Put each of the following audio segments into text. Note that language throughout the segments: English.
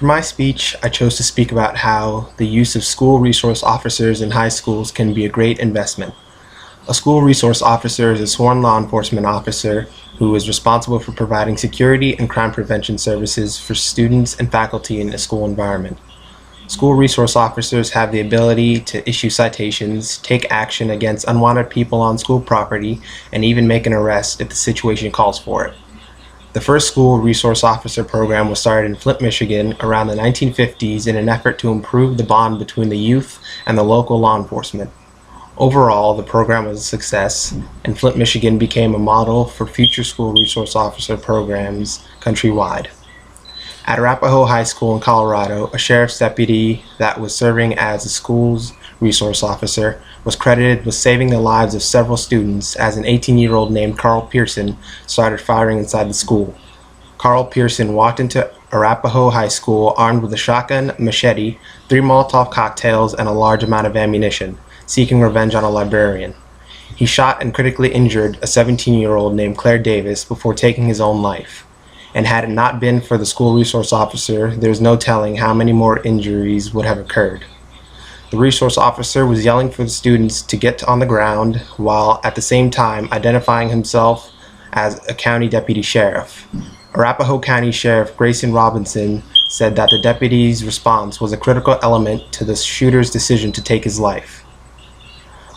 For my speech, I chose to speak about how the use of school resource officers in high schools can be a great investment. A school resource officer is a sworn law enforcement officer who is responsible for providing security and crime prevention services for students and faculty in a school environment. School resource officers have the ability to issue citations, take action against unwanted people on school property, and even make an arrest if the situation calls for it. The first school resource officer program was started in Flint, Michigan around the 1950s in an effort to improve the bond between the youth and the local law enforcement. Overall, the program was a success, and Flint, Michigan became a model for future school resource officer programs countrywide. At Arapahoe High School in Colorado, a sheriff's deputy that was serving as a school's resource officer was credited with saving the lives of several students as an 18-year-old named Carl Pearson started firing inside the school. Carl Pearson walked into Arapahoe High School armed with a shotgun, machete, 3 Molotov cocktails, and a large amount of ammunition, seeking revenge on a librarian. He shot and critically injured a 17-year-old named Claire Davis before taking his own life. And had it not been for the school resource officer, there's no telling how many more injuries would have occurred. The resource officer was yelling for the students to get on the ground while at the same time identifying himself as a county deputy sheriff. Arapahoe County Sheriff Grayson Robinson said that the deputy's response was a critical element to the shooter's decision to take his life.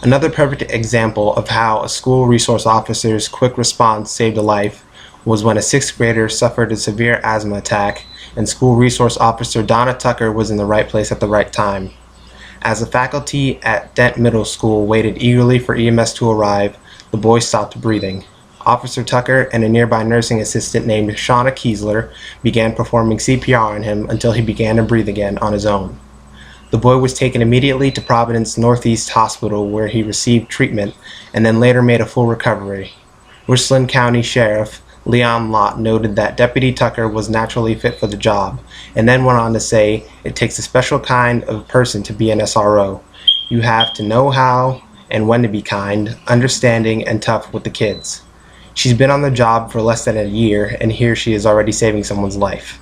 Another perfect example of how a school resource officer's quick response saved a life was when a 6th grader suffered a severe asthma attack and school resource officer Donna Tucker was in the right place at the right time. As the faculty at Dent Middle School waited eagerly for EMS to arrive, the boy stopped breathing. Officer Tucker and a nearby nursing assistant named Shauna Kiesler began performing CPR on him until he began to breathe again on his own. The boy was taken immediately to Providence Northeast Hospital where he received treatment and then later made a full recovery. Richland County Sheriff Leon Lott noted that Deputy Tucker was naturally fit for the job, and then went on to say, "It takes a special kind of person to be an SRO. You have to know how and when to be kind, understanding, and tough with the kids." She's been on the job for less than a year, and here she is already saving someone's life.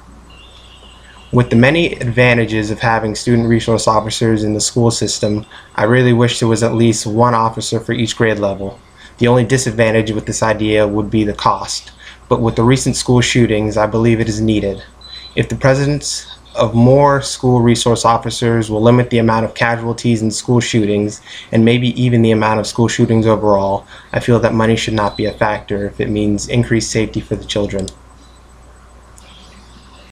With the many advantages of having student resource officers in the school system, I really wish there was at least one officer for each grade level. The only disadvantage with this idea would be the cost. But with the recent school shootings, I believe it is needed. If the presence of more school resource officers will limit the amount of casualties in school shootings, and maybe even the amount of school shootings overall, I feel that money should not be a factor if it means increased safety for the children.